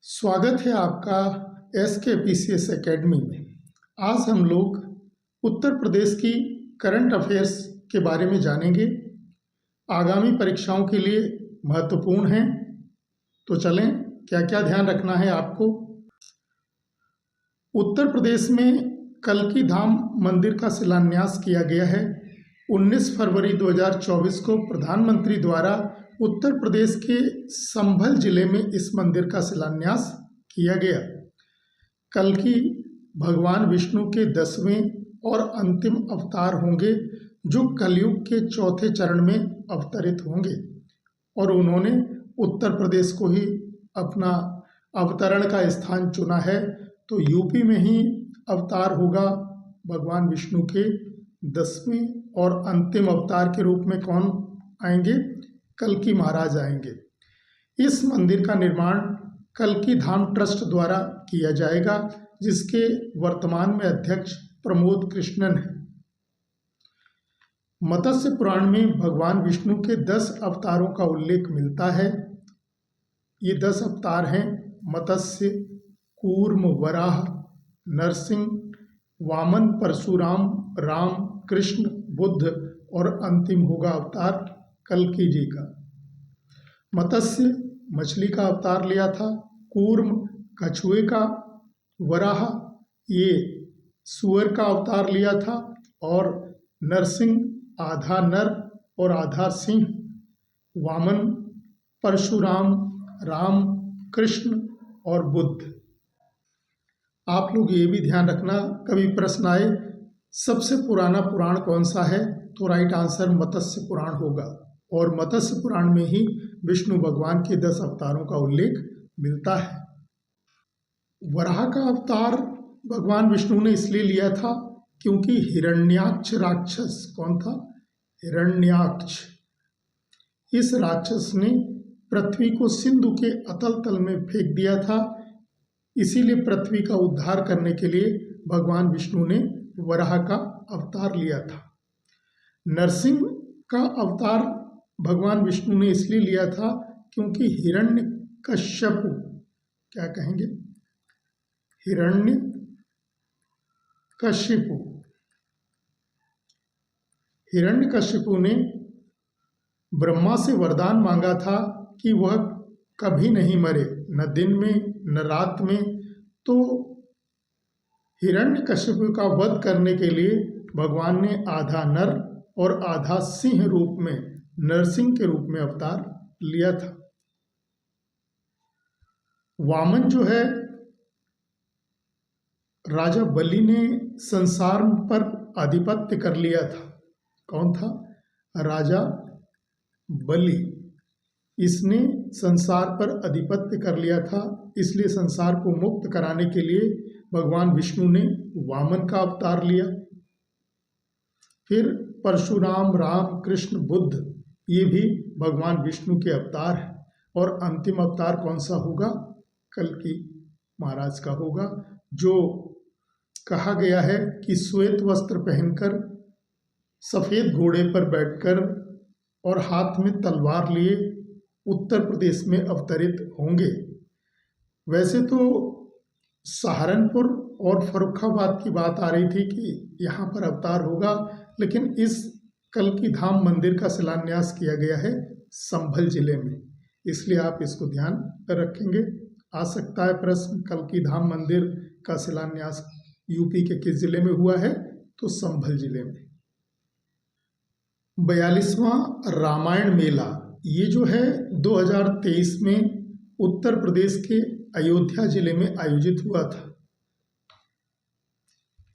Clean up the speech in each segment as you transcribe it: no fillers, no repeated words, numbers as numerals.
स्वागत है आपका SKPCS एकेडमी में। आज हम लोग उत्तर प्रदेश की करंट अफेयर्स के बारे में जानेंगे। आगामी परीक्षाओं के लिए महत्वपूर्ण हैं, तो चलें क्या क्या ध्यान रखना है आपको। उत्तर प्रदेश में कल्की धाम मंदिर का शिलान्यास किया गया है। 19 फरवरी 2024 को प्रधानमंत्री द्वारा उत्तर प्रदेश के संभल जिले में इस मंदिर का शिलान्यास किया गया। कल्की भगवान विष्णु के 10वें और अंतिम अवतार होंगे जो कलयुग के चौथे चरण में अवतरित होंगे, और उन्होंने उत्तर प्रदेश को ही अपना अवतरण का स्थान चुना है। तो यूपी में ही अवतार होगा भगवान विष्णु के 10वें और अंतिम अवतार के रूप में कौन आएंगे? कल्की महाराज आएंगे। इस मंदिर का निर्माण कल्की धाम ट्रस्ट द्वारा किया जाएगा, जिसके वर्तमान में अध्यक्ष प्रमोद कृष्णन है। मत्स्य पुराण में भगवान विष्णु के 10 अवतारों का उल्लेख मिलता है। ये 10 अवतार हैं: मत्स्य, कूर्म, वराह, नरसिंह, वामन, परशुराम, राम, कृष्ण, बुद्ध और अंतिम होगा अवतार कल्की जी का। मत्स्य मछली का अवतार लिया था, कूर्म कछुए का, वराह ये सुअर का अवतार लिया था, और नरसिंह आधा नर और आधा सिंह, वामन परशुराम, राम, कृष्ण और बुद्ध। आप लोग ये भी ध्यान रखना, कभी प्रश्न आए सबसे पुराना पुराण कौन सा है, तो राइट आंसर मत्स्य पुराण होगा। और मत्स्य पुराण में ही विष्णु भगवान के 10 अवतारों का उल्लेख मिलता है। वराह का अवतार भगवान विष्णु ने इसलिए लिया था क्योंकि हिरण्याक्ष राक्षस, कौन था? हिरण्याक्ष। इस राक्षस ने पृथ्वी को सिंधु के अतल तल में फेंक दिया था। इसीलिए पृथ्वी का उद्धार करने के लिए भगवान विष्णु ने वराह का अवतार लिया था। नरसिंह का अवतार भगवान विष्णु ने इसलिए लिया था क्योंकि हिरण्यकश्यपु, क्या कहेंगे? हिरण्यकशिपु ने ब्रह्मा से वरदान मांगा था कि वह कभी नहीं मरे, न दिन में न रात में। तो हिरण्यकशिपु का वध करने के लिए भगवान ने आधा नर और आधा सिंह रूप में, नरसिंह के रूप में अवतार लिया था। वामन जो है, राजा बलि ने संसार पर आधिपत्य कर लिया था। कौन था? राजा बलि। इसने संसार पर आधिपत्य कर लिया था, इसलिए संसार को मुक्त कराने के लिए भगवान विष्णु ने वामन का अवतार लिया। फिर परशुराम, राम, कृष्ण, बुद्ध ये भी भगवान विष्णु के अवतार हैं। और अंतिम अवतार कौन सा होगा? कल्की महाराज का होगा, जो कहा गया है कि श्वेत वस्त्र पहनकर, सफेद घोड़े पर बैठकर और हाथ में तलवार लिए उत्तर प्रदेश में अवतरित होंगे। वैसे तो सहारनपुर और फर्रुखाबाद की बात आ रही थी कि यहाँ पर अवतार होगा, लेकिन इस कल्की धाम मंदिर का शिलान्यास किया गया है संभल जिले में, इसलिए आप इसको ध्यान रखेंगे। आ सकता है प्रश्न, कल्की धाम मंदिर का शिलान्यास यूपी के किस जिले में हुआ है? तो संभल जिले में। 42वां रामायण मेला ये जो है 2023 में उत्तर प्रदेश के अयोध्या जिले में आयोजित हुआ था।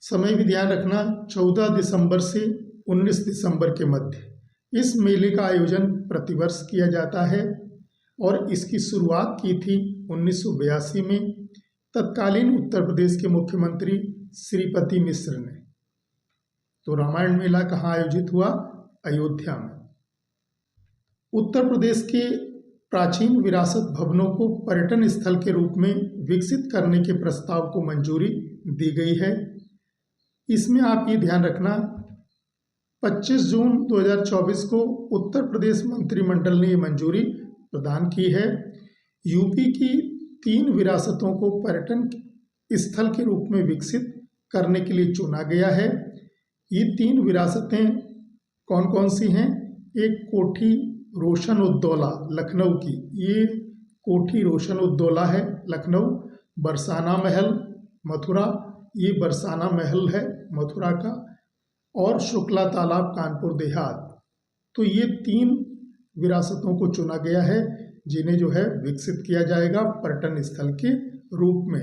समय भी ध्यान रखना, 14 दिसंबर से 19 दिसंबर के मध्य इस मेले का आयोजन प्रतिवर्ष किया जाता है, और इसकी शुरुआत की थी 1982 में तत्कालीन उत्तर प्रदेश के मुख्यमंत्री श्रीपति मिश्र ने। तो रामायण मेला कहाँ आयोजित हुआ? अयोध्या में। उत्तर प्रदेश के प्राचीन विरासत भवनों को पर्यटन स्थल के रूप में विकसित करने के प्रस्ताव को मंजूरी दी गई है। इसमें आप ये ध्यान रखना, 25 जून 2024 को उत्तर प्रदेश मंत्रिमंडल ने ये मंजूरी प्रदान की है। यूपी की 3 विरासतों को पर्यटन स्थल के रूप में विकसित करने के लिए चुना गया है। ये 3 विरासतें कौन कौन सी हैं? एक कोठी रोशन उद्दौला लखनऊ की, ये कोठी रोशन उद्दौला है लखनऊ। बरसाना महल मथुरा, ये बरसाना महल है मथुरा का। और शुक्ला तालाब कानपुर देहात। तो ये 3 विरासतों को चुना गया है जिन्हें जो है विकसित किया जाएगा पर्यटन स्थल के रूप में।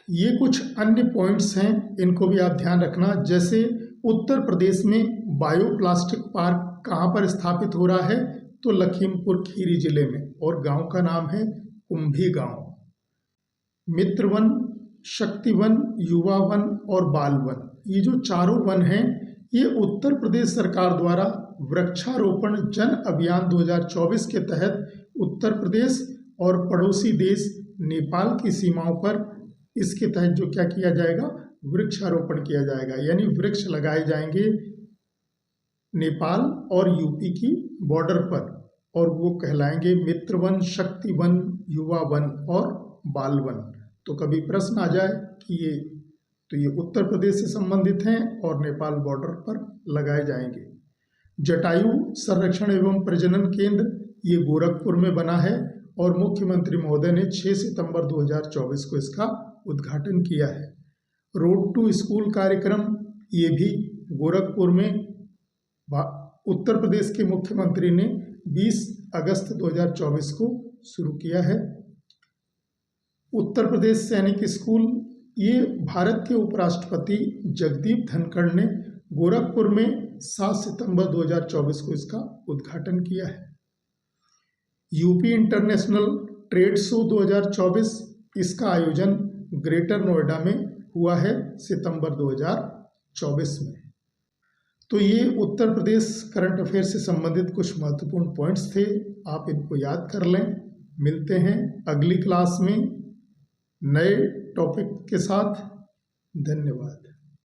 ये कुछ अन्य पॉइंट्स हैं, इनको भी आप ध्यान रखना। जैसे उत्तर प्रदेश में बायोप्लास्टिक पार्क कहाँ पर स्थापित हो रहा है? तो लखीमपुर खीरी जिले में, और गांव का नाम है कुंभी गांव। मित्रवन, शक्तिवन, युवा वन और बाल वन, ये जो चारों वन हैं, ये उत्तर प्रदेश सरकार द्वारा वृक्षारोपण जन अभियान 2024 के तहत उत्तर प्रदेश और पड़ोसी देश नेपाल की सीमाओं पर इसके तहत जो क्या किया जाएगा? वृक्षारोपण किया जाएगा, यानी वृक्ष लगाए जाएंगे नेपाल और यूपी की बॉर्डर पर, और वो कहलाएंगे मित्रवन, शक्तिवन, युवा वन और बाल वन। तो कभी प्रश्न आ जाए कि ये उत्तर प्रदेश से संबंधित हैं और नेपाल बॉर्डर पर लगाए जाएंगे। जटायु संरक्षण एवं प्रजनन केंद्र, ये गोरखपुर में बना है और मुख्यमंत्री महोदय ने 6 सितंबर 2024 को इसका उद्घाटन किया है। रोड टू स्कूल कार्यक्रम, ये भी गोरखपुर में उत्तर प्रदेश के मुख्यमंत्री ने 20 अगस्त 2024 को शुरू किया है। उत्तर प्रदेश सैनिक स्कूल, ये भारत के उपराष्ट्रपति जगदीप धनखड़ ने गोरखपुर में 7 सितंबर 2024 को इसका उद्घाटन किया है। यूपी इंटरनेशनल ट्रेड शो 2024, इसका आयोजन ग्रेटर नोएडा में हुआ है सितंबर 2024 में। तो ये उत्तर प्रदेश करंट अफेयर से संबंधित कुछ महत्वपूर्ण पॉइंट्स थे, आप इनको याद कर लें। मिलते हैं अगली क्लास में नए टॉपिक के साथ। धन्यवाद।